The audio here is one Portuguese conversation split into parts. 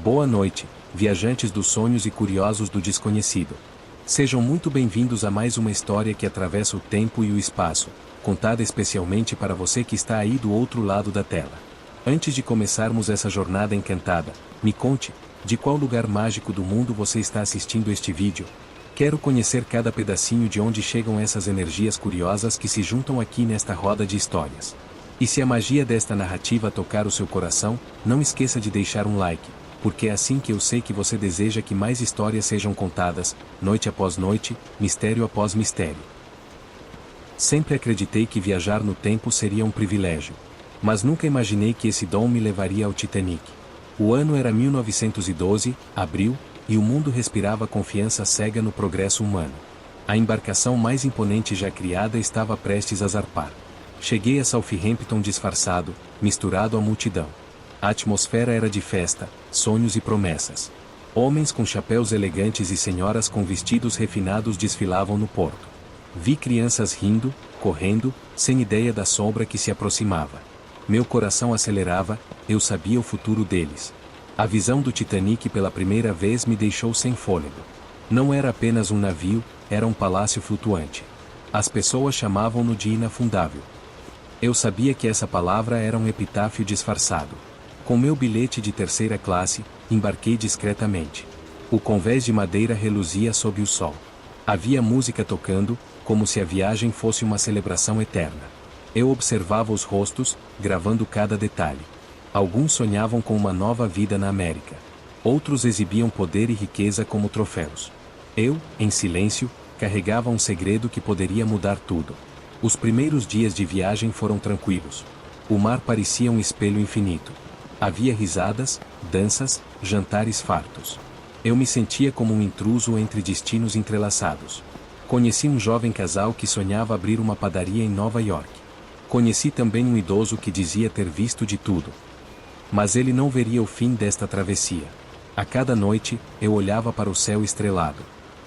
Boa noite, viajantes dos sonhos e curiosos do desconhecido. Sejam muito bem-vindos a mais uma história que atravessa o tempo e o espaço, contada especialmente para você que está aí do outro lado da tela. Antes de começarmos essa jornada encantada, me conte, de qual lugar mágico do mundo você está assistindo este vídeo? Quero conhecer cada pedacinho de onde chegam essas energias curiosas que se juntam aqui nesta roda de histórias. E se a magia desta narrativa tocar o seu coração, não esqueça de deixar um like, porque é assim que eu sei que você deseja que mais histórias sejam contadas, noite após noite, mistério após mistério. Sempre acreditei que viajar no tempo seria um privilégio. Mas nunca imaginei que esse dom me levaria ao Titanic. O ano era 1912, abril, e o mundo respirava confiança cega no progresso humano. A embarcação mais imponente já criada estava prestes a zarpar. Cheguei a Southampton disfarçado, misturado à multidão. A atmosfera era de festa, sonhos e promessas. Homens com chapéus elegantes e senhoras com vestidos refinados desfilavam no porto. Vi crianças rindo, correndo, sem ideia da sombra que se aproximava. Meu coração acelerava, eu sabia o futuro deles. A visão do Titanic pela primeira vez me deixou sem fôlego. Não era apenas um navio, era um palácio flutuante. As pessoas chamavam-no de inafundável. Eu sabia que essa palavra era um epitáfio disfarçado. Com meu bilhete de terceira classe, embarquei discretamente. O convés de madeira reluzia sob o sol. Havia música tocando, como se a viagem fosse uma celebração eterna. Eu observava os rostos, gravando cada detalhe. Alguns sonhavam com uma nova vida na América. Outros exibiam poder e riqueza como troféus. Eu, em silêncio, carregava um segredo que poderia mudar tudo. Os primeiros dias de viagem foram tranquilos. O mar parecia um espelho infinito. Havia risadas, danças, jantares fartos. Eu me sentia como um intruso entre destinos entrelaçados. Conheci um jovem casal que sonhava abrir uma padaria em Nova York. Conheci também um idoso que dizia ter visto de tudo. Mas ele não veria o fim desta travessia. A cada noite, eu olhava para o céu estrelado.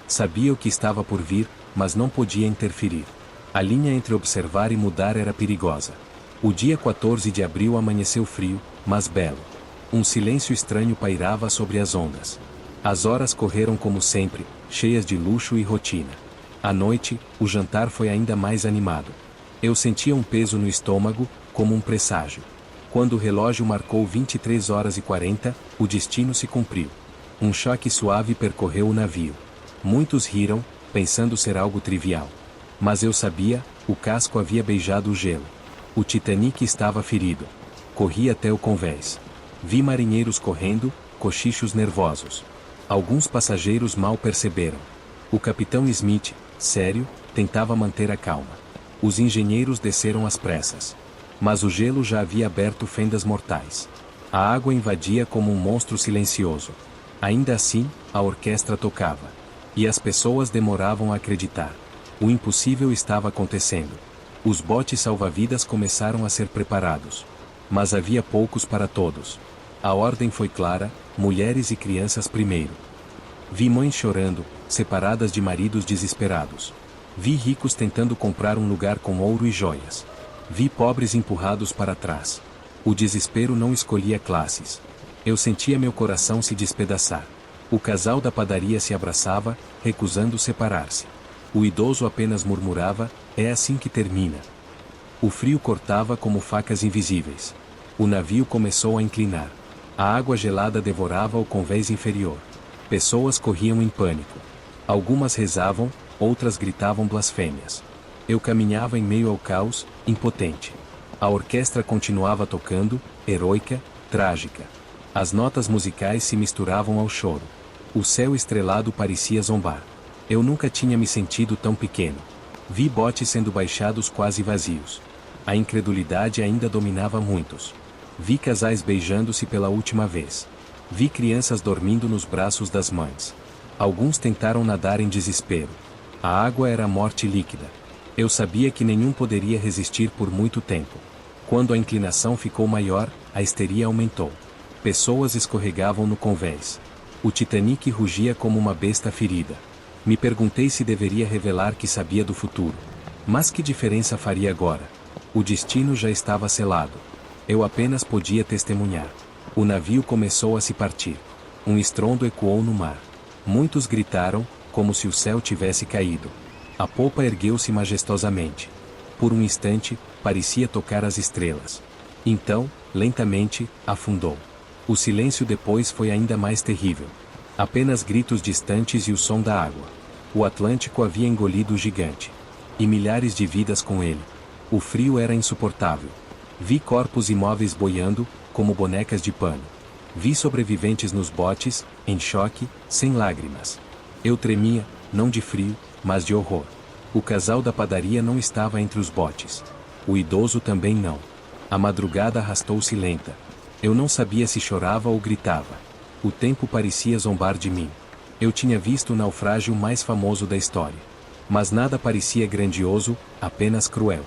Sabia o que estava por vir, mas não podia interferir. A linha entre observar e mudar era perigosa. O dia 14 de abril amanheceu frio, mas belo. Um silêncio estranho pairava sobre as ondas. As horas correram como sempre, cheias de luxo e rotina. À noite, o jantar foi ainda mais animado. Eu sentia um peso no estômago, como um presságio. Quando o relógio marcou 23h40, o destino se cumpriu. Um choque suave percorreu o navio. Muitos riram, pensando ser algo trivial. Mas eu sabia, o casco havia beijado o gelo. O Titanic estava ferido. Corri até o convés. Vi marinheiros correndo, cochichos nervosos. Alguns passageiros mal perceberam. O capitão Smith, sério, tentava manter a calma. Os engenheiros desceram às pressas. Mas o gelo já havia aberto fendas mortais. A água invadia como um monstro silencioso. Ainda assim, a orquestra tocava. E as pessoas demoravam a acreditar. O impossível estava acontecendo. Os botes salva-vidas começaram a ser preparados. Mas havia poucos para todos. A ordem foi clara, mulheres e crianças primeiro. Vi mães chorando, separadas de maridos desesperados. Vi ricos tentando comprar um lugar com ouro e joias. Vi pobres empurrados para trás. O desespero não escolhia classes. Eu sentia meu coração se despedaçar. O casal da padaria se abraçava, recusando separar-se. O idoso apenas murmurava, é assim que termina. O frio cortava como facas invisíveis. O navio começou a inclinar. A água gelada devorava o convés inferior. Pessoas corriam em pânico. Algumas rezavam, outras gritavam blasfêmias. Eu caminhava em meio ao caos, impotente. A orquestra continuava tocando, heroica, trágica. As notas musicais se misturavam ao choro. O céu estrelado parecia zombar. Eu nunca tinha me sentido tão pequeno. Vi botes sendo baixados quase vazios. A incredulidade ainda dominava muitos. Vi casais beijando-se pela última vez. Vi crianças dormindo nos braços das mães. Alguns tentaram nadar em desespero. A água era a morte líquida. Eu sabia que nenhum poderia resistir por muito tempo. Quando a inclinação ficou maior, a histeria aumentou. Pessoas escorregavam no convés. O Titanic rugia como uma besta ferida. Me perguntei se deveria revelar que sabia do futuro. Mas que diferença faria agora? O destino já estava selado. Eu apenas podia testemunhar. O navio começou a se partir. Um estrondo ecoou no mar. Muitos gritaram, como se o céu tivesse caído. A popa ergueu-se majestosamente. Por um instante, parecia tocar as estrelas. Então, lentamente, afundou. O silêncio depois foi ainda mais terrível. Apenas gritos distantes e o som da água. O Atlântico havia engolido o gigante. E milhares de vidas com ele. O frio era insuportável. Vi corpos imóveis boiando, como bonecas de pano. Vi sobreviventes nos botes, em choque, sem lágrimas. Eu tremia, não de frio, mas de horror. O casal da padaria não estava entre os botes. O idoso também não. A madrugada arrastou-se lenta. Eu não sabia se chorava ou gritava. O tempo parecia zombar de mim. Eu tinha visto o naufrágio mais famoso da história. Mas nada parecia grandioso, apenas cruel.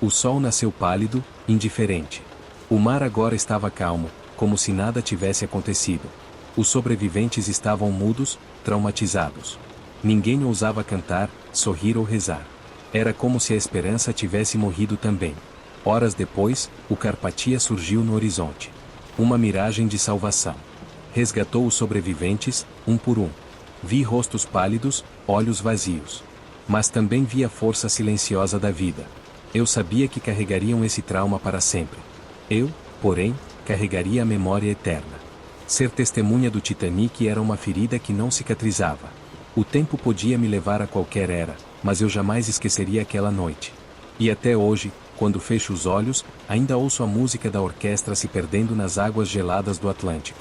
O sol nasceu pálido, indiferente. O mar agora estava calmo, como se nada tivesse acontecido. Os sobreviventes estavam mudos, traumatizados. Ninguém ousava cantar, sorrir ou rezar. Era como se a esperança tivesse morrido também. Horas depois, o Carpathia surgiu no horizonte. Uma miragem de salvação. Resgatou os sobreviventes, um por um. Vi rostos pálidos, olhos vazios. Mas também vi a força silenciosa da vida. Eu sabia que carregariam esse trauma para sempre. Eu, porém, carregaria a memória eterna. Ser testemunha do Titanic era uma ferida que não cicatrizava. O tempo podia me levar a qualquer era, mas eu jamais esqueceria aquela noite. E até hoje, quando fecho os olhos, ainda ouço a música da orquestra se perdendo nas águas geladas do Atlântico.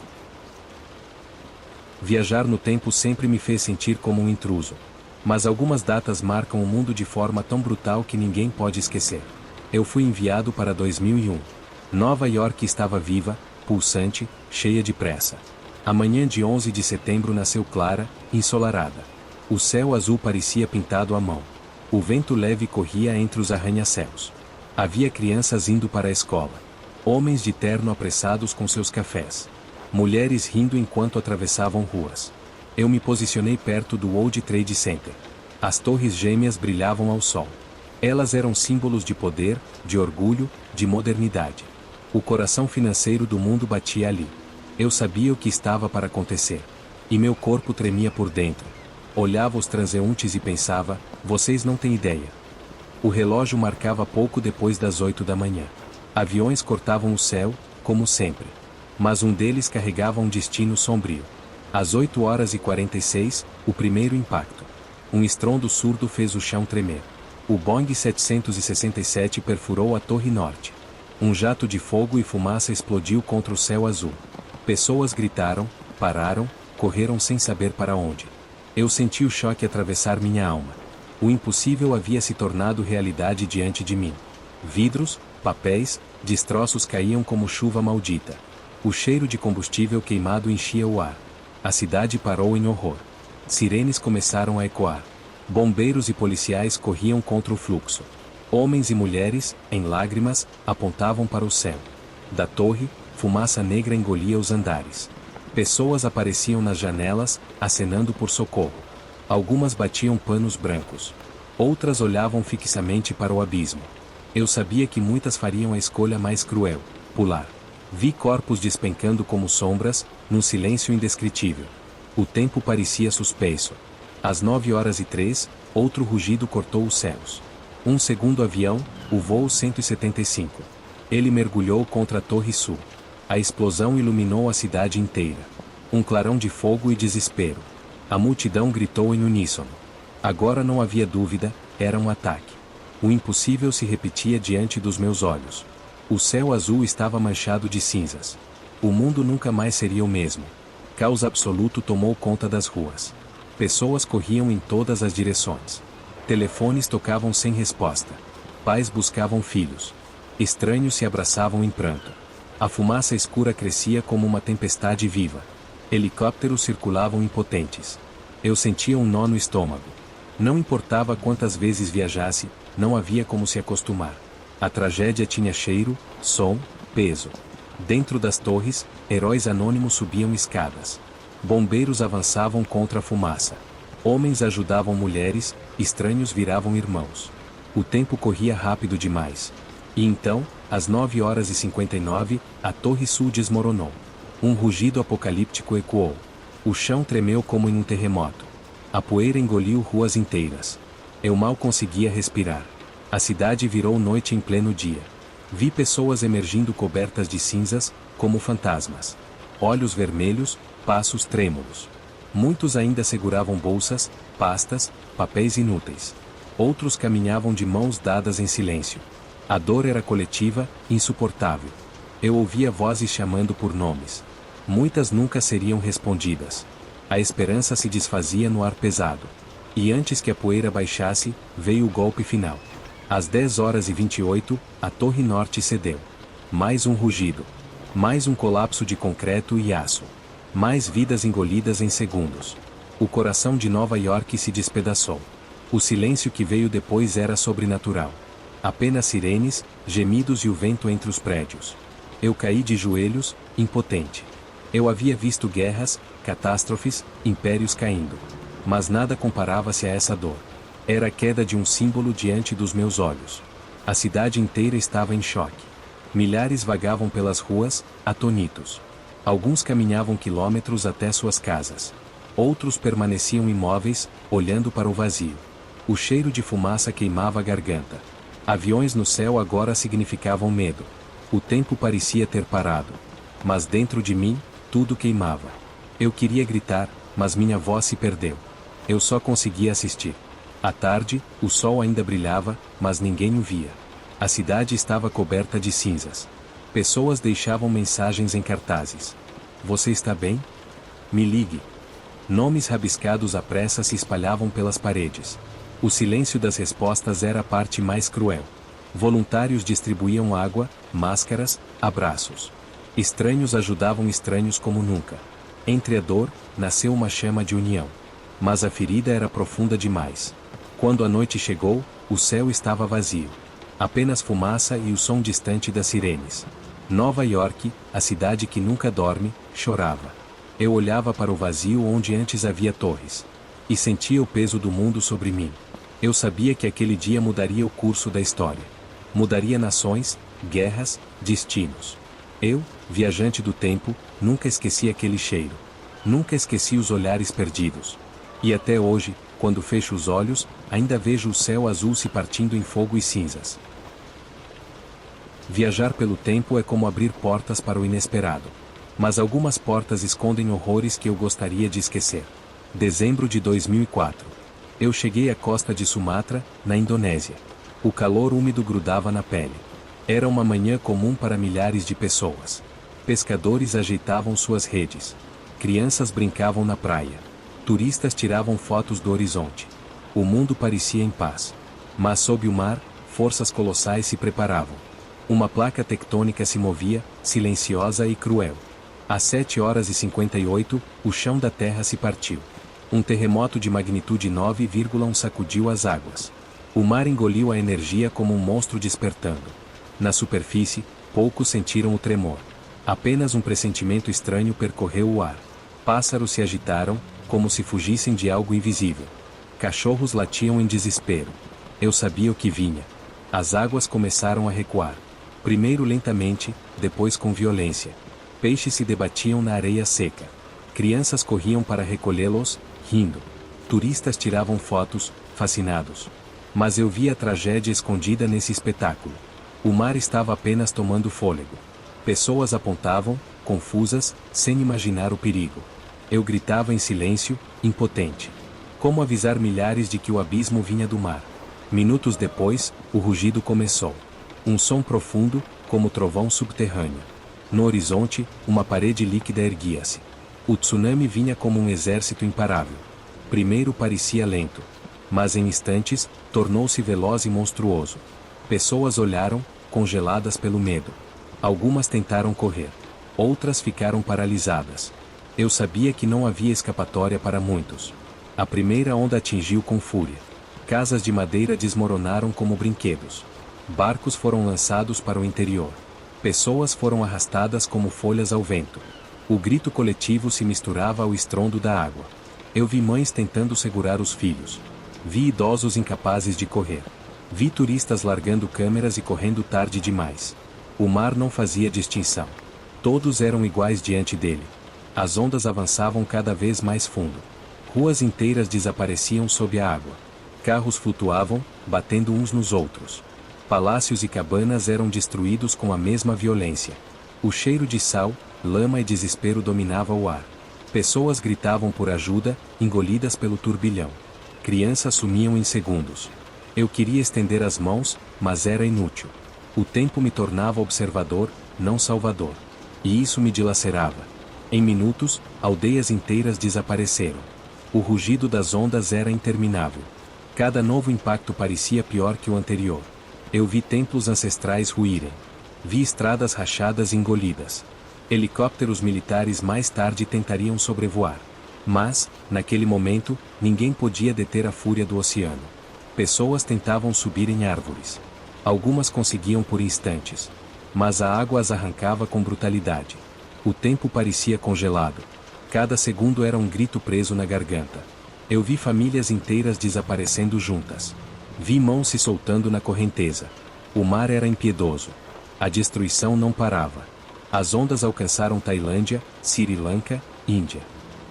Viajar no tempo sempre me fez sentir como um intruso. Mas algumas datas marcam o mundo de forma tão brutal que ninguém pode esquecer. Eu fui enviado para 2001. Nova York estava viva, pulsante, cheia de pressa. A manhã de 11 de setembro nasceu clara, ensolarada. O céu azul parecia pintado à mão. O vento leve corria entre os arranha-céus. Havia crianças indo para a escola. Homens de terno apressados com seus cafés. Mulheres rindo enquanto atravessavam ruas. Eu me posicionei perto do World Trade Center. As torres gêmeas brilhavam ao sol. Elas eram símbolos de poder, de orgulho, de modernidade. O coração financeiro do mundo batia ali. Eu sabia o que estava para acontecer. E meu corpo tremia por dentro. Olhava os transeuntes e pensava, vocês não têm ideia. O relógio marcava pouco depois das 8 da manhã. Aviões cortavam o céu, como sempre. Mas um deles carregava um destino sombrio. Às 8h46, o primeiro impacto. Um estrondo surdo fez o chão tremer. O Boeing 767 perfurou a Torre Norte. Um jato de fogo e fumaça explodiu contra o céu azul. Pessoas gritaram, pararam, correram sem saber para onde. Eu senti o choque atravessar minha alma. O impossível havia se tornado realidade diante de mim. Vidros, papéis, destroços caíam como chuva maldita. O cheiro de combustível queimado enchia o ar. A cidade parou em horror. Sirenes começaram a ecoar. Bombeiros e policiais corriam contra o fluxo. Homens e mulheres, em lágrimas, apontavam para o céu. Da torre, fumaça negra engolia os andares. Pessoas apareciam nas janelas, acenando por socorro. Algumas batiam panos brancos. Outras olhavam fixamente para o abismo. Eu sabia que muitas fariam a escolha mais cruel: pular. Vi corpos despencando como sombras, num silêncio indescritível. O tempo parecia suspenso. Às 9h03, outro rugido cortou os céus. Um segundo avião, o voo 175. Ele mergulhou contra a Torre Sul. A explosão iluminou a cidade inteira. Um clarão de fogo e desespero. A multidão gritou em uníssono. Agora não havia dúvida, era um ataque. O impossível se repetia diante dos meus olhos. O céu azul estava manchado de cinzas. O mundo nunca mais seria o mesmo. Caos absoluto tomou conta das ruas. Pessoas corriam em todas as direções. Telefones tocavam sem resposta. Pais buscavam filhos. Estranhos se abraçavam em pranto. A fumaça escura crescia como uma tempestade viva. Helicópteros circulavam impotentes. Eu sentia um nó no estômago. Não importava quantas vezes viajasse, não havia como se acostumar. A tragédia tinha cheiro, som, peso. Dentro das torres, heróis anônimos subiam escadas. Bombeiros avançavam contra a fumaça. Homens ajudavam mulheres, estranhos viravam irmãos. O tempo corria rápido demais. E então, às 9h59, a Torre Sul desmoronou. Um rugido apocalíptico ecoou. O chão tremeu como em um terremoto. A poeira engoliu ruas inteiras. Eu mal conseguia respirar. A cidade virou noite em pleno dia. Vi pessoas emergindo cobertas de cinzas, como fantasmas. Olhos vermelhos, passos trêmulos. Muitos ainda seguravam bolsas, pastas, papéis inúteis. Outros caminhavam de mãos dadas em silêncio. A dor era coletiva, insuportável. Eu ouvia vozes chamando por nomes. Muitas nunca seriam respondidas. A esperança se desfazia no ar pesado. E antes que a poeira baixasse, veio o golpe final. Às 10h28, a Torre Norte cedeu. Mais um rugido. Mais um colapso de concreto e aço. Mais vidas engolidas em segundos. O coração de Nova York se despedaçou. O silêncio que veio depois era sobrenatural. Apenas sirenes, gemidos e o vento entre os prédios. Eu caí de joelhos, impotente. Eu havia visto guerras, catástrofes, impérios caindo. Mas nada comparava-se a essa dor. Era a queda de um símbolo diante dos meus olhos. A cidade inteira estava em choque. Milhares vagavam pelas ruas, atônitos. Alguns caminhavam quilômetros até suas casas. Outros permaneciam imóveis, olhando para o vazio. O cheiro de fumaça queimava a garganta. Aviões no céu agora significavam medo. O tempo parecia ter parado. Mas dentro de mim, tudo queimava. Eu queria gritar, mas minha voz se perdeu. Eu só conseguia assistir. À tarde, o sol ainda brilhava, mas ninguém o via. A cidade estava coberta de cinzas. Pessoas deixavam mensagens em cartazes. Você está bem? Me ligue. Nomes rabiscados à pressa se espalhavam pelas paredes. O silêncio das respostas era a parte mais cruel. Voluntários distribuíam água, máscaras, abraços. Estranhos ajudavam estranhos como nunca. Entre a dor, nasceu uma chama de união. Mas a ferida era profunda demais. Quando a noite chegou, o céu estava vazio. Apenas fumaça e o som distante das sirenes. Nova York, a cidade que nunca dorme, chorava. Eu olhava para o vazio onde antes havia torres. E sentia o peso do mundo sobre mim. Eu sabia que aquele dia mudaria o curso da história. Mudaria nações, guerras, destinos. Eu, viajante do tempo, nunca esqueci aquele cheiro. Nunca esqueci os olhares perdidos. E até hoje, quando fecho os olhos, ainda vejo o céu azul se partindo em fogo e cinzas. Viajar pelo tempo é como abrir portas para o inesperado. Mas algumas portas escondem horrores que eu gostaria de esquecer. Dezembro de 2004. Eu cheguei à costa de Sumatra, na Indonésia. O calor úmido grudava na pele. Era uma manhã comum para milhares de pessoas. Pescadores ajeitavam suas redes. Crianças brincavam na praia. Turistas tiravam fotos do horizonte. O mundo parecia em paz. Mas sob o mar, forças colossais se preparavam. Uma placa tectônica se movia, silenciosa e cruel. Às 7h58, o chão da terra se partiu. Um terremoto de magnitude 9,1 sacudiu as águas. O mar engoliu a energia como um monstro despertando. Na superfície, poucos sentiram o tremor. Apenas um pressentimento estranho percorreu o ar. Pássaros se agitaram, como se fugissem de algo invisível. Cachorros latiam em desespero. Eu sabia o que vinha. As águas começaram a recuar. Primeiro lentamente, depois com violência. Peixes se debatiam na areia seca. Crianças corriam para recolhê-los, rindo. Turistas tiravam fotos, fascinados. Mas eu via a tragédia escondida nesse espetáculo. O mar estava apenas tomando fôlego. Pessoas apontavam, confusas, sem imaginar o perigo. Eu gritava em silêncio, impotente. Como avisar milhares de que o abismo vinha do mar? Minutos depois, o rugido começou. Um som profundo, como trovão subterrâneo. No horizonte, uma parede líquida erguia-se. O tsunami vinha como um exército imparável. Primeiro parecia lento. Mas em instantes, tornou-se veloz e monstruoso. Pessoas olharam, congeladas pelo medo. Algumas tentaram correr. Outras ficaram paralisadas. Eu sabia que não havia escapatória para muitos. A primeira onda atingiu com fúria. Casas de madeira desmoronaram como brinquedos. Barcos foram lançados para o interior. Pessoas foram arrastadas como folhas ao vento. O grito coletivo se misturava ao estrondo da água. Eu vi mães tentando segurar os filhos. Vi idosos incapazes de correr. Vi turistas largando câmeras e correndo tarde demais. O mar não fazia distinção. Todos eram iguais diante dele. As ondas avançavam cada vez mais fundo. Ruas inteiras desapareciam sob a água. Carros flutuavam, batendo uns nos outros. Palácios e cabanas eram destruídos com a mesma violência. O cheiro de sal, lama e desespero dominava o ar. Pessoas gritavam por ajuda, engolidas pelo turbilhão. Crianças sumiam em segundos. Eu queria estender as mãos, mas era inútil. O tempo me tornava observador, não salvador. E isso me dilacerava. Em minutos, aldeias inteiras desapareceram. O rugido das ondas era interminável. Cada novo impacto parecia pior que o anterior. Eu vi templos ancestrais ruírem. Vi estradas rachadas e engolidas. Helicópteros militares mais tarde tentariam sobrevoar. Mas, naquele momento, ninguém podia deter a fúria do oceano. Pessoas tentavam subir em árvores. Algumas conseguiam por instantes. Mas a água as arrancava com brutalidade. O tempo parecia congelado. Cada segundo era um grito preso na garganta. Eu vi famílias inteiras desaparecendo juntas. Vi mãos se soltando na correnteza. O mar era impiedoso. A destruição não parava. As ondas alcançaram Tailândia, Sri Lanka, Índia.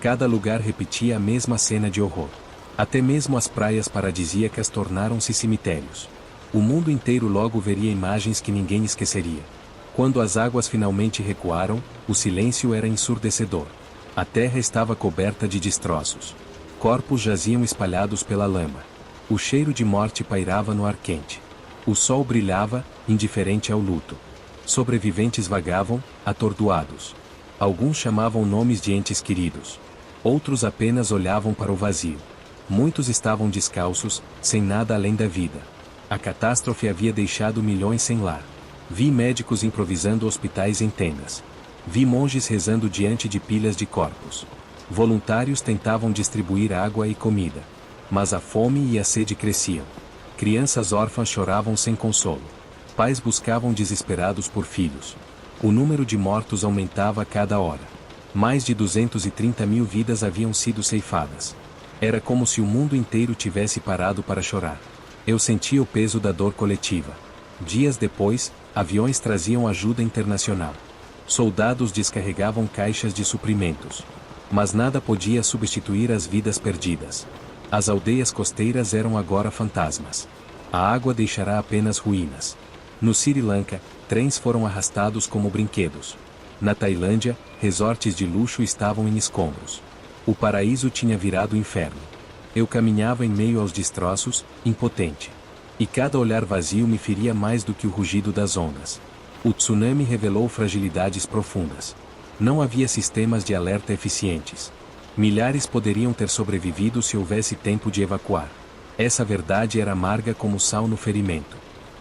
Cada lugar repetia a mesma cena de horror. Até mesmo as praias paradisíacas tornaram-se cemitérios. O mundo inteiro logo veria imagens que ninguém esqueceria. Quando as águas finalmente recuaram, o silêncio era ensurdecedor. A terra estava coberta de destroços. Corpos jaziam espalhados pela lama. O cheiro de morte pairava no ar quente. O sol brilhava, indiferente ao luto. Sobreviventes vagavam, atordoados. Alguns chamavam nomes de entes queridos. Outros apenas olhavam para o vazio. Muitos estavam descalços, sem nada além da vida. A catástrofe havia deixado milhões sem lar. Vi médicos improvisando hospitais em tendas. Vi monges rezando diante de pilhas de corpos. Voluntários tentavam distribuir água e comida. Mas a fome e a sede cresciam. Crianças órfãs choravam sem consolo. Pais buscavam desesperados por filhos. O número de mortos aumentava a cada hora. Mais de 230 mil vidas haviam sido ceifadas. Era como se o mundo inteiro tivesse parado para chorar. Eu sentia o peso da dor coletiva. Dias depois, aviões traziam ajuda internacional. Soldados descarregavam caixas de suprimentos. Mas nada podia substituir as vidas perdidas. As aldeias costeiras eram agora fantasmas. A água deixará apenas ruínas. No Sri Lanka, trens foram arrastados como brinquedos. Na Tailândia, resorts de luxo estavam em escombros. O paraíso tinha virado inferno. Eu caminhava em meio aos destroços, impotente. E cada olhar vazio me feria mais do que o rugido das ondas. O tsunami revelou fragilidades profundas. Não havia sistemas de alerta eficientes. Milhares poderiam ter sobrevivido se houvesse tempo de evacuar. Essa verdade era amarga como sal no ferimento.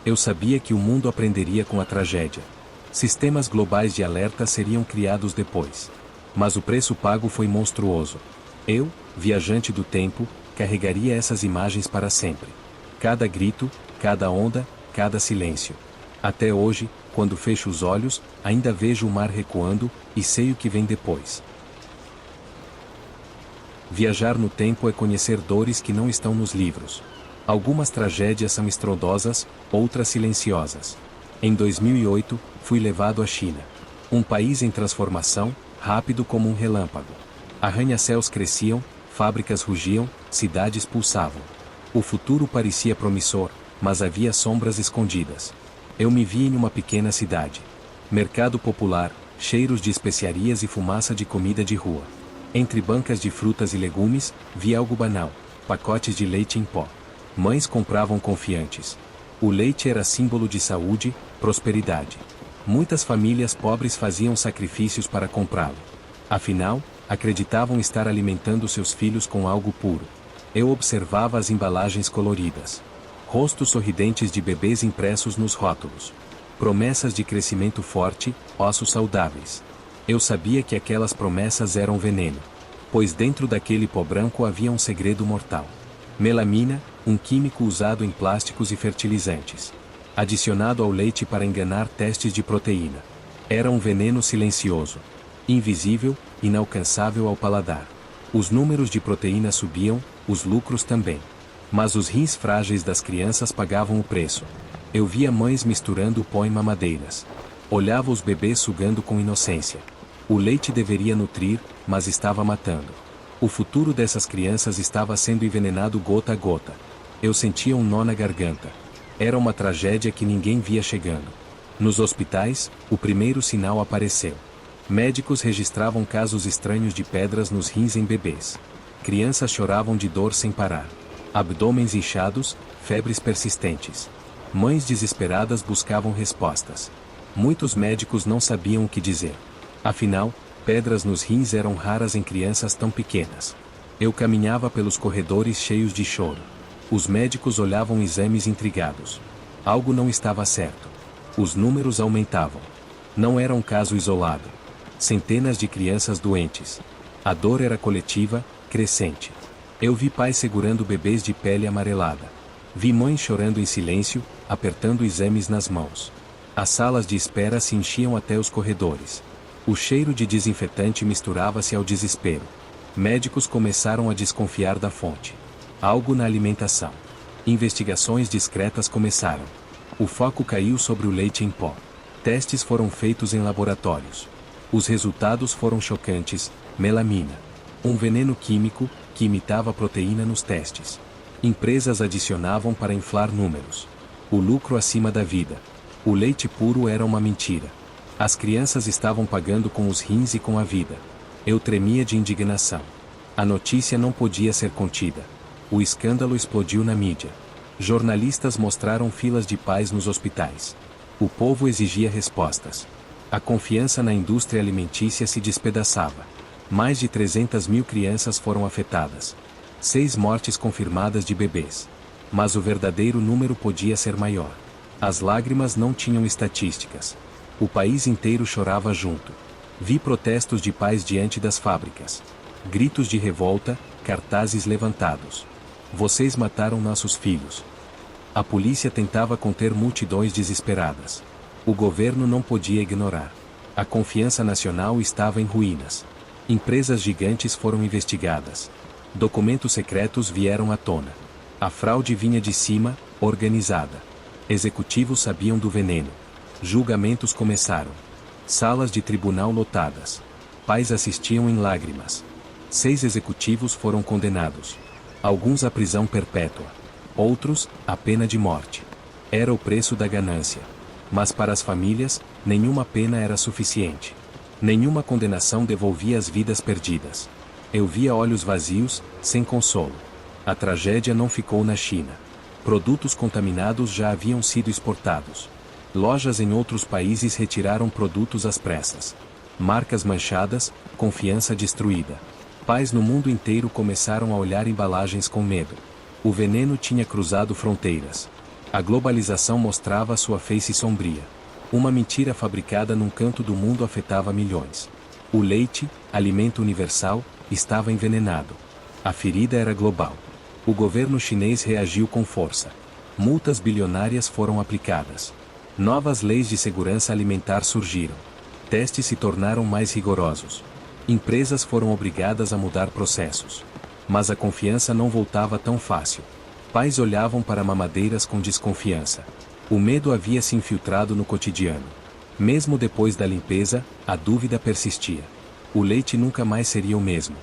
Eu sabia que o mundo aprenderia com a tragédia. Sistemas globais de alerta seriam criados depois. Mas o preço pago foi monstruoso. Eu, viajante do tempo, carregaria essas imagens para sempre. Cada grito, cada onda, cada silêncio. Até hoje, quando fecho os olhos, ainda vejo o mar recuando, e sei o que vem depois. Viajar no tempo é conhecer dores que não estão nos livros. Algumas tragédias são estrondosas, outras silenciosas. Em 2008, fui levado à China. Um país em transformação, rápido como um relâmpago. Arranha-céus cresciam, fábricas rugiam, cidades pulsavam. O futuro parecia promissor, mas havia sombras escondidas. Eu me vi em uma pequena cidade. Mercado popular, cheiros de especiarias e fumaça de comida de rua. Entre bancas de frutas e legumes, vi algo banal: pacotes de leite em pó. Mães compravam confiantes. O leite era símbolo de saúde, prosperidade. Muitas famílias pobres faziam sacrifícios para comprá-lo. Afinal, acreditavam estar alimentando seus filhos com algo puro. Eu observava as embalagens coloridas. Rostos sorridentes de bebês impressos nos rótulos. Promessas de crescimento forte, ossos saudáveis. Eu sabia que aquelas promessas eram veneno. Pois dentro daquele pó branco havia um segredo mortal. Melamina, um químico usado em plásticos e fertilizantes. Adicionado ao leite para enganar testes de proteína. Era um veneno silencioso. Invisível, inalcançável ao paladar. Os números de proteína subiam, os lucros também. Mas os rins frágeis das crianças pagavam o preço. Eu via mães misturando o pó em mamadeiras. Olhava os bebês sugando com inocência. O leite deveria nutrir, mas estava matando. O futuro dessas crianças estava sendo envenenado gota a gota. Eu sentia um nó na garganta. Era uma tragédia que ninguém via chegando. Nos hospitais, o primeiro sinal apareceu. Médicos registravam casos estranhos de pedras nos rins em bebês. Crianças choravam de dor sem parar. Abdômenes inchados, febres persistentes. Mães desesperadas buscavam respostas. Muitos médicos não sabiam o que dizer. Afinal, pedras nos rins eram raras em crianças tão pequenas. Eu caminhava pelos corredores cheios de choro. Os médicos olhavam exames intrigados. Algo não estava certo. Os números aumentavam. Não era um caso isolado. Centenas de crianças doentes. A dor era coletiva, crescente. Eu vi pais segurando bebês de pele amarelada. Vi mães chorando em silêncio, apertando exames nas mãos. As salas de espera se enchiam até os corredores. O cheiro de desinfetante misturava-se ao desespero. Médicos começaram a desconfiar da fonte. Algo na alimentação. Investigações discretas começaram. O foco caiu sobre o leite em pó. Testes foram feitos em laboratórios. Os resultados foram chocantes: melamina. Um veneno químico, que imitava a proteína nos testes. Empresas adicionavam para inflar números. O lucro acima da vida. O leite puro era uma mentira. As crianças estavam pagando com os rins e com a vida. Eu tremia de indignação. A notícia não podia ser contida. O escândalo explodiu na mídia. Jornalistas mostraram filas de pais nos hospitais. O povo exigia respostas. A confiança na indústria alimentícia se despedaçava. Mais de 300.000 crianças foram afetadas. 6 mortes confirmadas de bebês. Mas o verdadeiro número podia ser maior. As lágrimas não tinham estatísticas. O país inteiro chorava junto. Vi protestos de pais diante das fábricas. Gritos de revolta, cartazes levantados. Vocês mataram nossos filhos. A polícia tentava conter multidões desesperadas. O governo não podia ignorar. A confiança nacional estava em ruínas. Empresas gigantes foram investigadas. Documentos secretos vieram à tona. A fraude vinha de cima, organizada. Executivos sabiam do veneno. Julgamentos começaram. Salas de tribunal lotadas. Pais assistiam em lágrimas. 6 executivos foram condenados. Alguns à prisão perpétua. Outros, à pena de morte. Era o preço da ganância. Mas para as famílias, nenhuma pena era suficiente. Nenhuma condenação devolvia as vidas perdidas. Eu via olhos vazios, sem consolo. A tragédia não ficou na China. Produtos contaminados já haviam sido exportados. Lojas em outros países retiraram produtos às pressas. Marcas manchadas, confiança destruída. Pais no mundo inteiro começaram a olhar embalagens com medo. O veneno tinha cruzado fronteiras. A globalização mostrava sua face sombria. Uma mentira fabricada num canto do mundo afetava milhões. O leite, alimento universal, estava envenenado. A ferida era global. O governo chinês reagiu com força. Multas bilionárias foram aplicadas. Novas leis de segurança alimentar surgiram. Testes se tornaram mais rigorosos. Empresas foram obrigadas a mudar processos. Mas a confiança não voltava tão fácil. Pais olhavam para mamadeiras com desconfiança. O medo havia se infiltrado no cotidiano. Mesmo depois da limpeza, a dúvida persistia. O leite nunca mais seria o mesmo.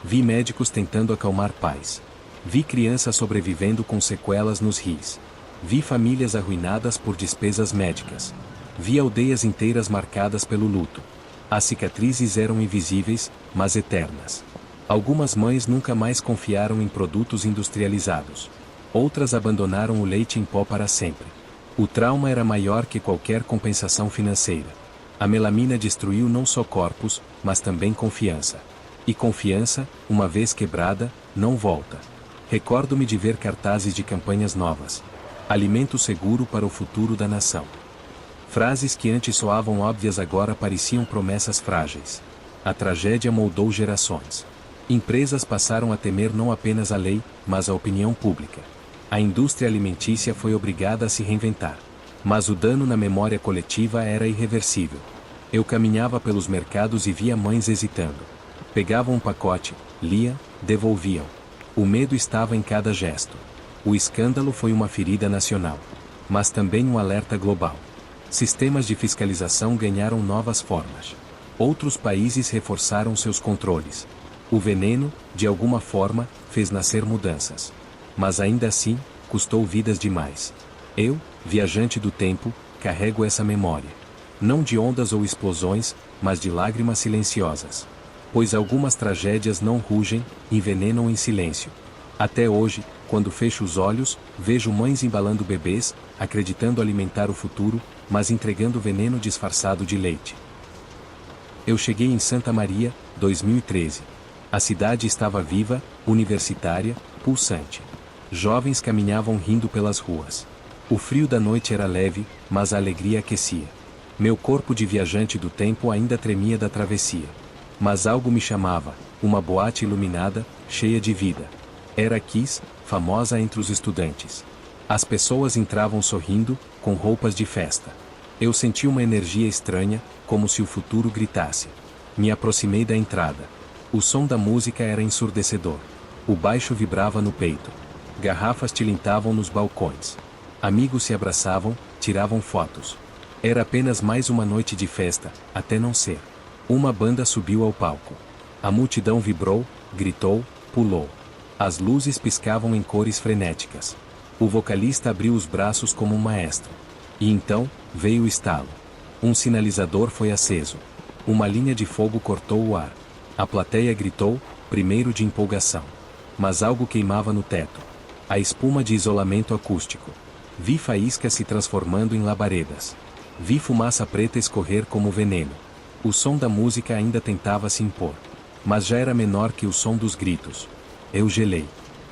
Vi médicos tentando acalmar pais. Vi crianças sobrevivendo com sequelas nos rins. Vi famílias arruinadas por despesas médicas. Vi aldeias inteiras marcadas pelo luto. As cicatrizes eram invisíveis, mas eternas. Algumas mães nunca mais confiaram em produtos industrializados. Outras abandonaram o leite em pó para sempre. O trauma era maior que qualquer compensação financeira. A melamina destruiu não só corpos, mas também confiança. E confiança, uma vez quebrada, não volta. Recordo-me de ver cartazes de campanhas novas. Alimento seguro para o futuro da nação. Frases que antes soavam óbvias agora pareciam promessas frágeis. A tragédia moldou gerações. Empresas passaram a temer não apenas a lei, mas a opinião pública. A indústria alimentícia foi obrigada a se reinventar. Mas o dano na memória coletiva era irreversível. Eu caminhava pelos mercados e via mães hesitando. Pegavam um pacote, liam, devolviam. O medo estava em cada gesto. O escândalo foi uma ferida nacional. Mas também um alerta global. Sistemas de fiscalização ganharam novas formas. Outros países reforçaram seus controles. O veneno, de alguma forma, fez nascer mudanças. Mas ainda assim, custou vidas demais. Eu, viajante do tempo, carrego essa memória. Não de ondas ou explosões, mas de lágrimas silenciosas. Pois algumas tragédias não rugem, envenenam em silêncio. Até hoje, quando fecho os olhos, vejo mães embalando bebês, acreditando alimentar o futuro, mas entregando veneno disfarçado de leite. Eu cheguei em Santa Maria, 2013. A cidade estava viva, universitária, pulsante. Jovens caminhavam rindo pelas ruas. O frio da noite era leve, mas a alegria aquecia. Meu corpo de viajante do tempo ainda tremia da travessia. Mas algo me chamava, uma boate iluminada, cheia de vida. Era Kiss, famosa entre os estudantes. As pessoas entravam sorrindo, com roupas de festa. Eu senti uma energia estranha, como se o futuro gritasse. Me aproximei da entrada. O som da música era ensurdecedor. O baixo vibrava no peito. Garrafas tilintavam nos balcões. Amigos se abraçavam, tiravam fotos. Era apenas mais uma noite de festa, até não ser. Uma banda subiu ao palco. A multidão vibrou, gritou, pulou. As luzes piscavam em cores frenéticas. O vocalista abriu os braços como um maestro. E então, veio o estalo. Um sinalizador foi aceso. Uma linha de fogo cortou o ar. A plateia gritou, primeiro de empolgação. Mas algo queimava no teto. A espuma de isolamento acústico. Vi faíscas se transformando em labaredas. Vi fumaça preta escorrer como veneno. O som da música ainda tentava se impor. Mas já era menor que o som dos gritos. Eu gelei.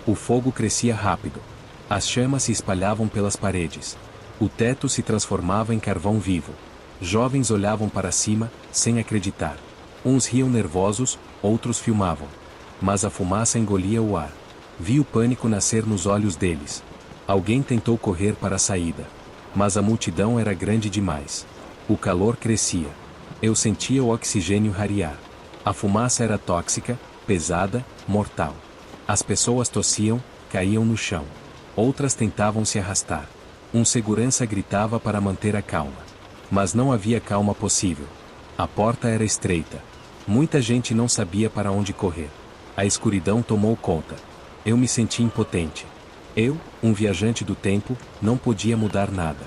O fogo crescia rápido. As chamas se espalhavam pelas paredes. O teto se transformava em carvão vivo. Jovens olhavam para cima, sem acreditar. Uns riam nervosos, outros filmavam. Mas a fumaça engolia o ar. Vi o pânico nascer nos olhos deles. Alguém tentou correr para a saída. Mas a multidão era grande demais. O calor crescia. Eu sentia o oxigênio rarear. A fumaça era tóxica, pesada, mortal. As pessoas tossiam, caíam no chão. Outras tentavam se arrastar. Um segurança gritava para manter a calma. Mas não havia calma possível. A porta era estreita. Muita gente não sabia para onde correr. A escuridão tomou conta. Eu me senti impotente. Eu, um viajante do tempo, não podia mudar nada.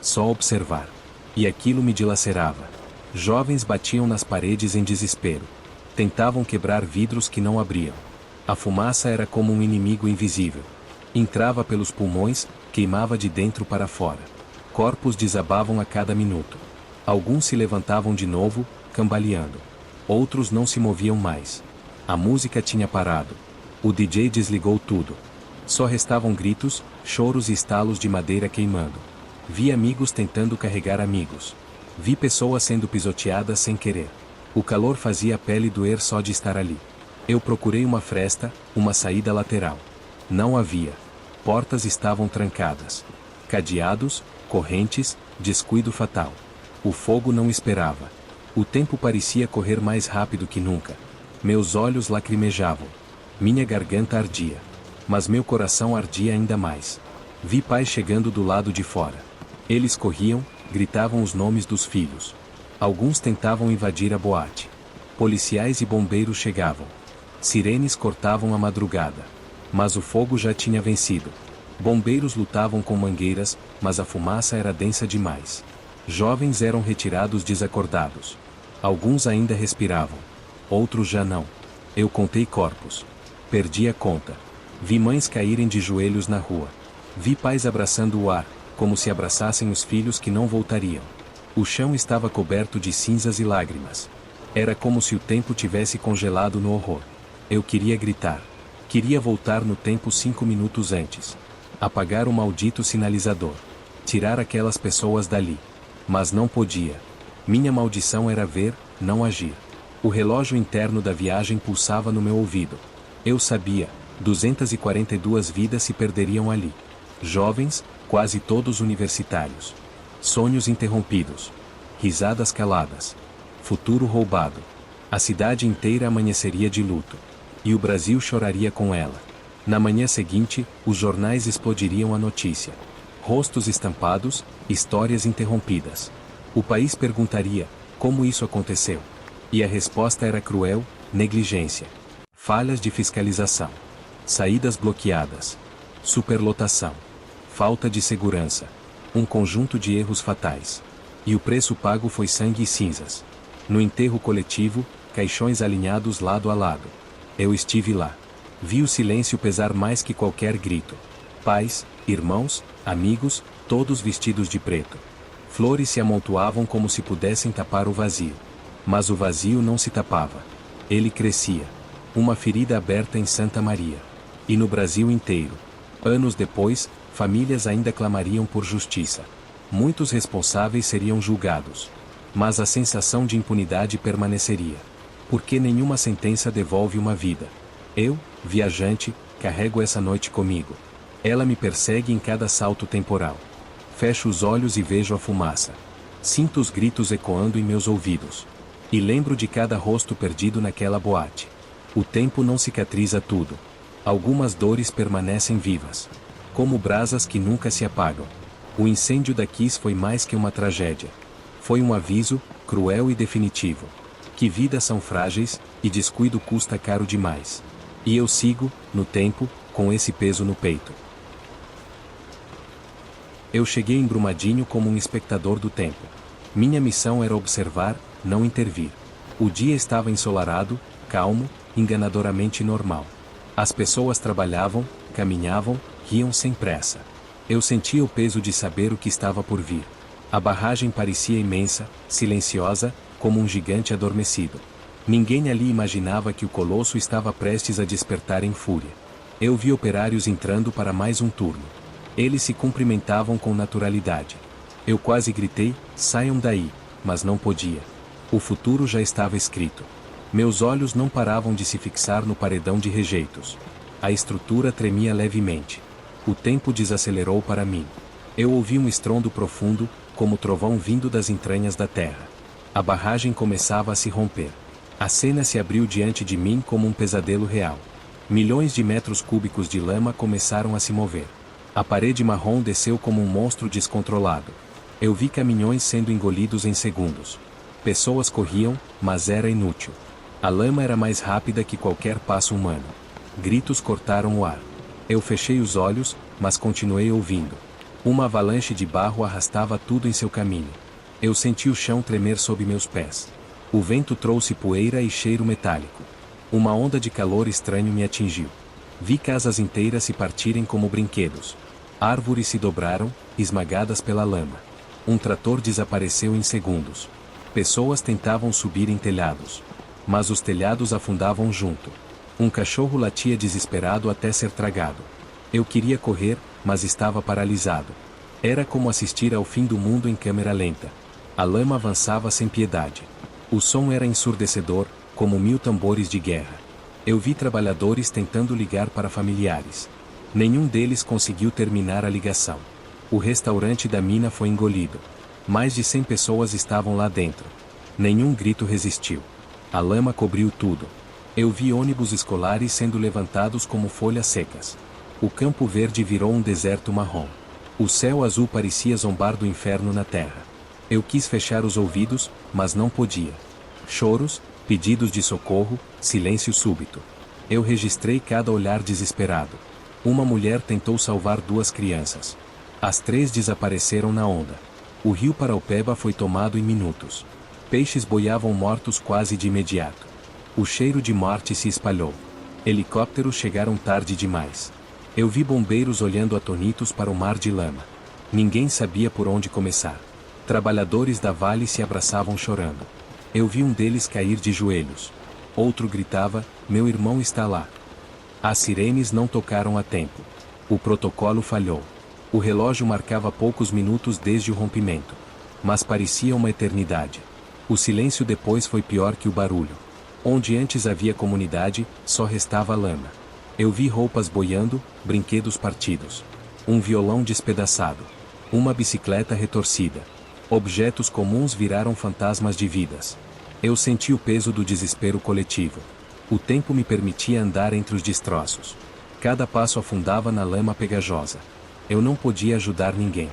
Só observar. E aquilo me dilacerava. Jovens batiam nas paredes em desespero. Tentavam quebrar vidros que não abriam. A fumaça era como um inimigo invisível. Entrava pelos pulmões, queimava de dentro para fora. Corpos desabavam a cada minuto. Alguns se levantavam de novo, cambaleando. Outros não se moviam mais. A música tinha parado. O DJ desligou tudo. Só restavam gritos, choros e estalos de madeira queimando. Vi amigos tentando carregar amigos. Vi pessoas sendo pisoteadas sem querer. O calor fazia a pele doer só de estar ali. Eu procurei uma fresta, uma saída lateral. Não havia. Portas estavam trancadas. Cadeados, correntes, descuido fatal. O fogo não esperava. O tempo parecia correr mais rápido que nunca. Meus olhos lacrimejavam. Minha garganta ardia. Mas meu coração ardia ainda mais. Vi pais chegando do lado de fora. Eles corriam, gritavam os nomes dos filhos. Alguns tentavam invadir a boate. Policiais e bombeiros chegavam. Sirenes cortavam a madrugada. Mas o fogo já tinha vencido. Bombeiros lutavam com mangueiras, mas a fumaça era densa demais. Jovens eram retirados desacordados. Alguns ainda respiravam. Outros já não. Eu contei corpos. Perdi a conta. Vi mães caírem de joelhos na rua. Vi pais abraçando o ar, como se abraçassem os filhos que não voltariam. O chão estava coberto de cinzas e lágrimas. Era como se o tempo tivesse congelado no horror. Eu queria gritar. Queria voltar no tempo 5 minutos antes. Apagar o maldito sinalizador. Tirar aquelas pessoas dali. Mas não podia. Minha maldição era ver, não agir. O relógio interno da viagem pulsava no meu ouvido. Eu sabia, 242 vidas se perderiam ali. Jovens, quase todos universitários. Sonhos interrompidos. Risadas caladas. Futuro roubado. A cidade inteira amanheceria de luto. E o Brasil choraria com ela. Na manhã seguinte, os jornais explodiriam a notícia. Rostos estampados, histórias interrompidas. O país perguntaria, como isso aconteceu? E a resposta era cruel: negligência. Falhas de fiscalização. Saídas bloqueadas. Superlotação. Falta de segurança. Um conjunto de erros fatais. E o preço pago foi sangue e cinzas. No enterro coletivo, caixões alinhados lado a lado. Eu estive lá. Vi o silêncio pesar mais que qualquer grito. Pais, irmãos, amigos, todos vestidos de preto. Flores se amontoavam como se pudessem tapar o vazio. Mas o vazio não se tapava. Ele crescia. Uma ferida aberta em Santa Maria. E no Brasil inteiro. Anos depois, famílias ainda clamariam por justiça. Muitos responsáveis seriam julgados. Mas a sensação de impunidade permaneceria. Porque nenhuma sentença devolve uma vida. Eu, viajante, carrego essa noite comigo. Ela me persegue em cada salto temporal. Fecho os olhos e vejo a fumaça. Sinto os gritos ecoando em meus ouvidos. E lembro de cada rosto perdido naquela boate. O tempo não cicatriza tudo. Algumas dores permanecem vivas. Como brasas que nunca se apagam. O incêndio da Kiss foi mais que uma tragédia. Foi um aviso, cruel e definitivo. Que vidas são frágeis, e descuido custa caro demais. E eu sigo, no tempo, com esse peso no peito. Eu cheguei em Brumadinho como um espectador do tempo. Minha missão era observar, não intervir. O dia estava ensolarado, calmo, enganadoramente normal. As pessoas trabalhavam, caminhavam, riam sem pressa. Eu sentia o peso de saber o que estava por vir. A barragem parecia imensa, silenciosa, como um gigante adormecido. Ninguém ali imaginava que o colosso estava prestes a despertar em fúria. Eu vi operários entrando para mais um turno. Eles se cumprimentavam com naturalidade. Eu quase gritei: saiam daí, mas não podia. O futuro já estava escrito. Meus olhos não paravam de se fixar no paredão de rejeitos. A estrutura tremia levemente. O tempo desacelerou para mim. Eu ouvi um estrondo profundo, como trovão vindo das entranhas da terra. A barragem começava a se romper. A cena se abriu diante de mim como um pesadelo real. Milhões de metros cúbicos de lama começaram a se mover. A parede marrom desceu como um monstro descontrolado. Eu vi caminhões sendo engolidos em segundos. Pessoas corriam, mas era inútil. A lama era mais rápida que qualquer passo humano. Gritos cortaram o ar. Eu fechei os olhos, mas continuei ouvindo. Uma avalanche de barro arrastava tudo em seu caminho. Eu senti o chão tremer sob meus pés. O vento trouxe poeira e cheiro metálico. Uma onda de calor estranho me atingiu. Vi casas inteiras se partirem como brinquedos. Árvores se dobraram, esmagadas pela lama. Um trator desapareceu em segundos. Pessoas tentavam subir em telhados. Mas os telhados afundavam junto. Um cachorro latia desesperado até ser tragado. Eu queria correr, mas estava paralisado. Era como assistir ao fim do mundo em câmera lenta. A lama avançava sem piedade. O som era ensurdecedor, como 1000 tambores de guerra. Eu vi trabalhadores tentando ligar para familiares. Nenhum deles conseguiu terminar a ligação. O restaurante da mina foi engolido. Mais de 100 pessoas estavam lá dentro. Nenhum grito resistiu. A lama cobriu tudo. Eu vi ônibus escolares sendo levantados como folhas secas. O campo verde virou um deserto marrom. O céu azul parecia zombar do inferno na terra. Eu quis fechar os ouvidos, mas não podia. Choros, pedidos de socorro, silêncio súbito. Eu registrei cada olhar desesperado. Uma mulher tentou salvar 2 crianças. As 3 desapareceram na onda. O rio Paraupeba foi tomado em minutos. Peixes boiavam mortos quase de imediato. O cheiro de morte se espalhou. Helicópteros chegaram tarde demais. Eu vi bombeiros olhando atonitos para o mar de lama. Ninguém sabia por onde começar. Trabalhadores da Vale se abraçavam chorando. Eu vi um deles cair de joelhos. Outro gritava: meu irmão está lá. As sirenes não tocaram a tempo. O protocolo falhou. O relógio marcava poucos minutos desde o rompimento. Mas parecia uma eternidade. O silêncio depois foi pior que o barulho. Onde antes havia comunidade, só restava lama. Eu vi roupas boiando, brinquedos partidos. Um violão despedaçado. Uma bicicleta retorcida. Objetos comuns viraram fantasmas de vidas. Eu senti o peso do desespero coletivo. O tempo me permitia andar entre os destroços. Cada passo afundava na lama pegajosa. Eu não podia ajudar ninguém.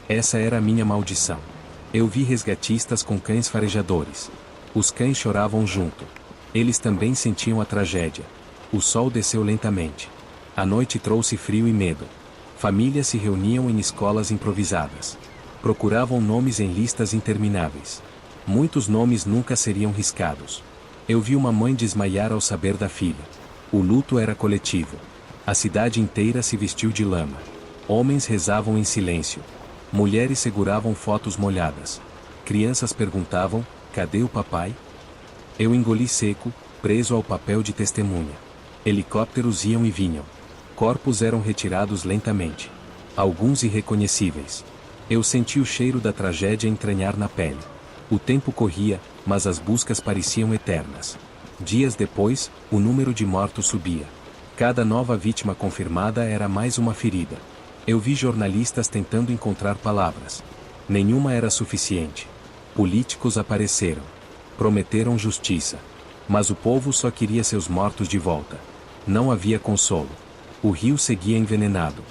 Essa era a minha maldição. Eu vi resgatistas com cães farejadores. Os cães choravam junto. Eles também sentiam a tragédia. O sol desceu lentamente. A noite trouxe frio e medo. Famílias se reuniam em escolas improvisadas. Procuravam nomes em listas intermináveis. Muitos nomes nunca seriam riscados. Eu vi uma mãe desmaiar ao saber da filha. O luto era coletivo. A cidade inteira se vestiu de lama. Homens rezavam em silêncio. Mulheres seguravam fotos molhadas. Crianças perguntavam: cadê o papai? Eu engoli seco, preso ao papel de testemunha. Helicópteros iam e vinham. Corpos eram retirados lentamente. Alguns irreconhecíveis. Eu senti o cheiro da tragédia entranhar na pele. O tempo corria, mas as buscas pareciam eternas. Dias depois, o número de mortos subia. Cada nova vítima confirmada era mais uma ferida. Eu vi jornalistas tentando encontrar palavras. Nenhuma era suficiente. Políticos apareceram. Prometeram justiça. Mas o povo só queria seus mortos de volta. Não havia consolo. O rio seguia envenenado.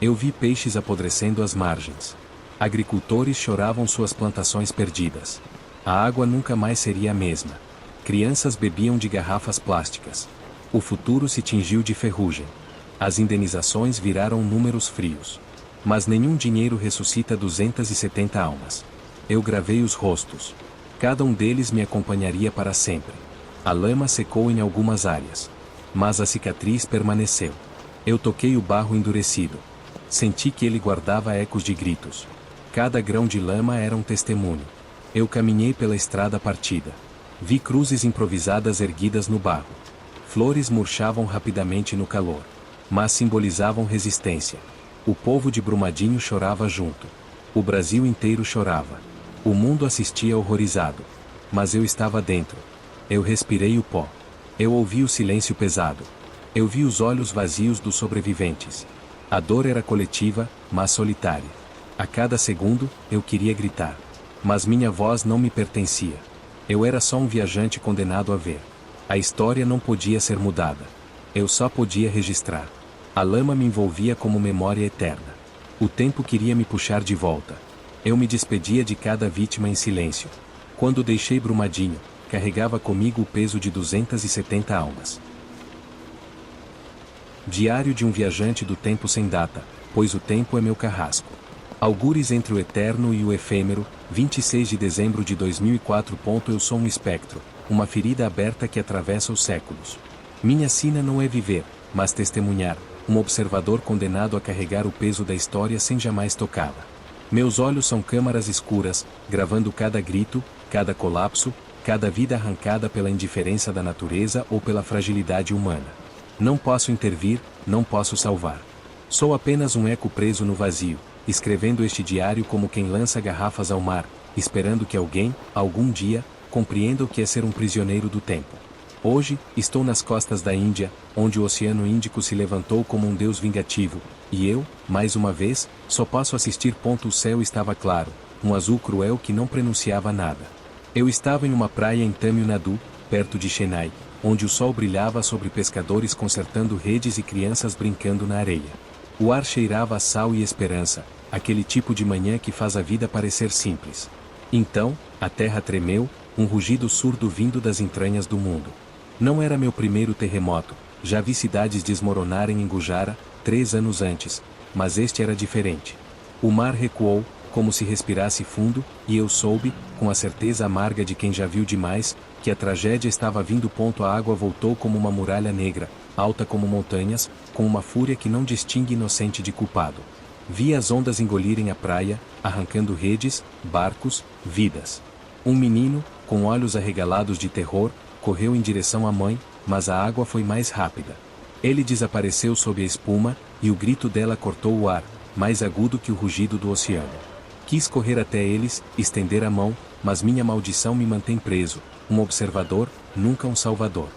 Eu vi peixes apodrecendo às margens. Agricultores choravam suas plantações perdidas. A água nunca mais seria a mesma. Crianças bebiam de garrafas plásticas. O futuro se tingiu de ferrugem. As indenizações viraram números frios. Mas nenhum dinheiro ressuscita 270 almas. Eu gravei os rostos. Cada um deles me acompanharia para sempre. A lama secou em algumas áreas. Mas a cicatriz permaneceu. Eu toquei o barro endurecido. Senti que ele guardava ecos de gritos. Cada grão de lama era um testemunho. Eu caminhei pela estrada partida. Vi cruzes improvisadas erguidas no barro. Flores murchavam rapidamente no calor. Mas simbolizavam resistência. O povo de Brumadinho chorava junto. O Brasil inteiro chorava. O mundo assistia horrorizado. Mas eu estava dentro. Eu respirei o pó. Eu ouvi o silêncio pesado. Eu vi os olhos vazios dos sobreviventes. A dor era coletiva, mas solitária. A cada segundo, eu queria gritar. Mas minha voz não me pertencia. Eu era só um viajante condenado a ver. A história não podia ser mudada. Eu só podia registrar. A lama me envolvia como memória eterna. O tempo queria me puxar de volta. Eu me despedia de cada vítima em silêncio. Quando deixei Brumadinho, carregava comigo o peso de 270 almas. Diário de um viajante do tempo sem data, pois o tempo é meu carrasco. Algures entre o eterno e o efêmero, 26 de dezembro de 2004. Eu sou um espectro, uma ferida aberta que atravessa os séculos. Minha sina não é viver, mas testemunhar, um observador condenado a carregar o peso da história sem jamais tocá-la. Meus olhos são câmaras escuras, gravando cada grito, cada colapso, cada vida arrancada pela indiferença da natureza ou pela fragilidade humana. Não posso intervir, não posso salvar. Sou apenas um eco preso no vazio, escrevendo este diário como quem lança garrafas ao mar, esperando que alguém, algum dia, compreenda o que é ser um prisioneiro do tempo. Hoje, estou nas costas da Índia, onde o Oceano Índico se levantou como um deus vingativo, e eu, mais uma vez, só posso assistir. O céu estava claro, um azul cruel que não pronunciava nada. Eu estava em uma praia em Tamil Nadu, perto de Chennai, onde o sol brilhava sobre pescadores consertando redes e crianças brincando na areia. O ar cheirava a sal e esperança, aquele tipo de manhã que faz a vida parecer simples. Então, a terra tremeu, um rugido surdo vindo das entranhas do mundo. Não era meu primeiro terremoto, já vi cidades desmoronarem em Gujará, 3 anos antes, mas este era diferente. O mar recuou, como se respirasse fundo, e eu soube, com a certeza amarga de quem já viu demais, que a tragédia estava vindo. A água voltou como uma muralha negra, alta como montanhas, com uma fúria que não distingue inocente de culpado. Vi as ondas engolirem a praia, arrancando redes, barcos, vidas. Um menino, com olhos arregalados de terror, correu em direção à mãe, mas a água foi mais rápida. Ele desapareceu sob a espuma, e o grito dela cortou o ar, mais agudo que o rugido do oceano. Quis correr até eles, estender a mão, mas minha maldição me mantém preso, um observador, nunca um salvador.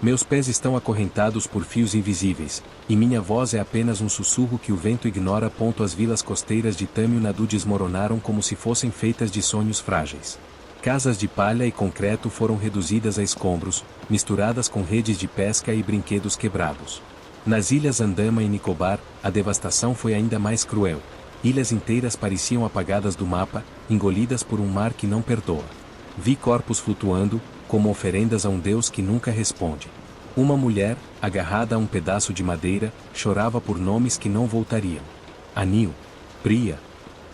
Meus pés estão acorrentados por fios invisíveis, e minha voz é apenas um sussurro que o vento ignora. As vilas costeiras de Tamil Nadu desmoronaram como se fossem feitas de sonhos frágeis. Casas de palha e concreto foram reduzidas a escombros, misturadas com redes de pesca e brinquedos quebrados. Nas ilhas Andama e Nicobar, a devastação foi ainda mais cruel. Ilhas inteiras pareciam apagadas do mapa, engolidas por um mar que não perdoa. Vi corpos flutuando, como oferendas a um Deus que nunca responde. Uma mulher, agarrada a um pedaço de madeira, chorava por nomes que não voltariam. Anil, Priya.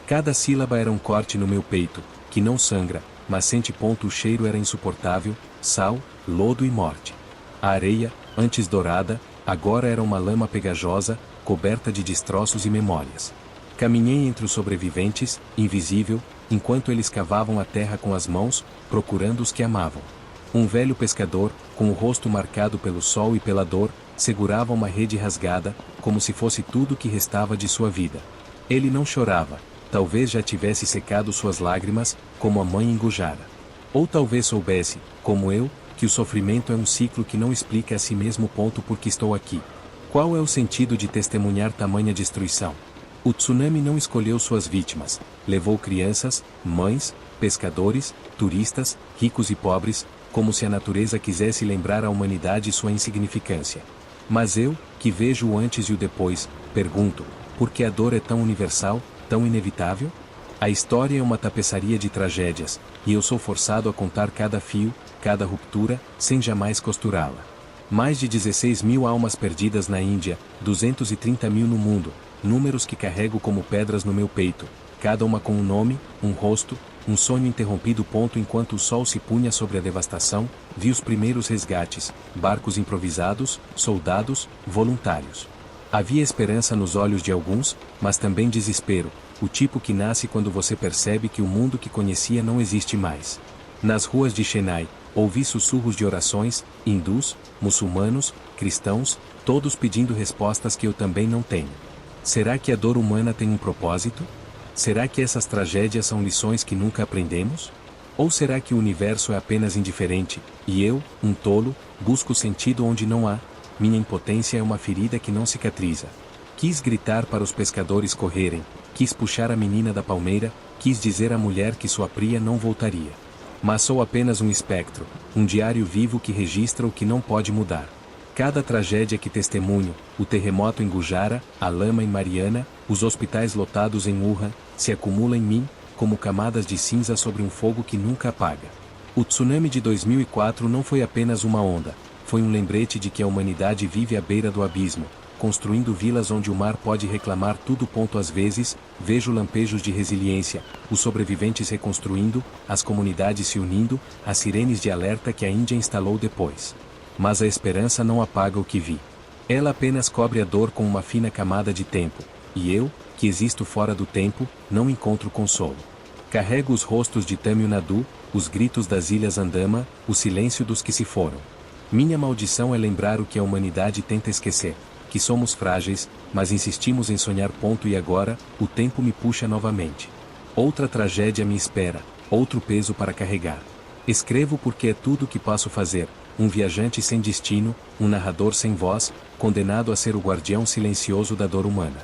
Cada sílaba era um corte no meu peito, que não sangra, mas sente. O cheiro era insuportável, sal, lodo e morte. A areia, antes dourada, agora era uma lama pegajosa, coberta de destroços e memórias. Caminhei entre os sobreviventes, invisível, enquanto eles cavavam a terra com as mãos, procurando os que amavam. Um velho pescador, com o rosto marcado pelo sol e pela dor, segurava uma rede rasgada, como se fosse tudo que restava de sua vida. Ele não chorava, talvez já tivesse secado suas lágrimas, como a mãe engujara. Ou talvez soubesse, como eu, que o sofrimento é um ciclo que não explica a si mesmo. Por que estou aqui? Qual é o sentido de testemunhar tamanha destruição? O tsunami não escolheu suas vítimas, levou crianças, mães, pescadores, turistas, ricos e pobres, como se a natureza quisesse lembrar à humanidade sua insignificância. Mas eu, que vejo o antes e o depois, pergunto, por que a dor é tão universal, tão inevitável? A história é uma tapeçaria de tragédias, e eu sou forçado a contar cada fio, cada ruptura, sem jamais costurá-la. Mais de 16 mil almas perdidas na Índia, 230 mil no mundo, números que carrego como pedras no meu peito, cada uma com um nome, um rosto, um sonho interrompido. Enquanto o sol se punha sobre a devastação, vi os primeiros resgates, barcos improvisados, soldados, voluntários. Havia esperança nos olhos de alguns, mas também desespero, o tipo que nasce quando você percebe que o mundo que conhecia não existe mais. Nas ruas de Chennai, ouvi sussurros de orações, hindus, muçulmanos, cristãos, todos pedindo respostas que eu também não tenho. Será que a dor humana tem um propósito? Será que essas tragédias são lições que nunca aprendemos? Ou será que o universo é apenas indiferente, e eu, um tolo, busco sentido onde não há? Minha impotência é uma ferida que não cicatriza. Quis gritar para os pescadores correrem, quis puxar a menina da palmeira, quis dizer à mulher que sua Priya não voltaria. Mas sou apenas um espectro, um diário vivo que registra o que não pode mudar. Cada tragédia que testemunho, o terremoto em Gujarat, a lama em Mariana, os hospitais lotados em Wuhan, se acumula em mim, como camadas de cinza sobre um fogo que nunca apaga. O tsunami de 2004 não foi apenas uma onda, foi um lembrete de que a humanidade vive à beira do abismo, construindo vilas onde o mar pode reclamar tudo. Às vezes, vejo lampejos de resiliência, os sobreviventes reconstruindo, as comunidades se unindo, as sirenes de alerta que a Índia instalou depois. Mas a esperança não apaga o que vi. Ela apenas cobre a dor com uma fina camada de tempo, e eu, que existo fora do tempo, não encontro consolo. Carrego os rostos de Tamil Nadu, os gritos das ilhas Andama, o silêncio dos que se foram. Minha maldição é lembrar o que a humanidade tenta esquecer, que somos frágeis, mas insistimos em sonhar. E agora, o tempo me puxa novamente. Outra tragédia me espera, outro peso para carregar. Escrevo porque é tudo o que posso fazer, um viajante sem destino, um narrador sem voz, condenado a ser o guardião silencioso da dor humana.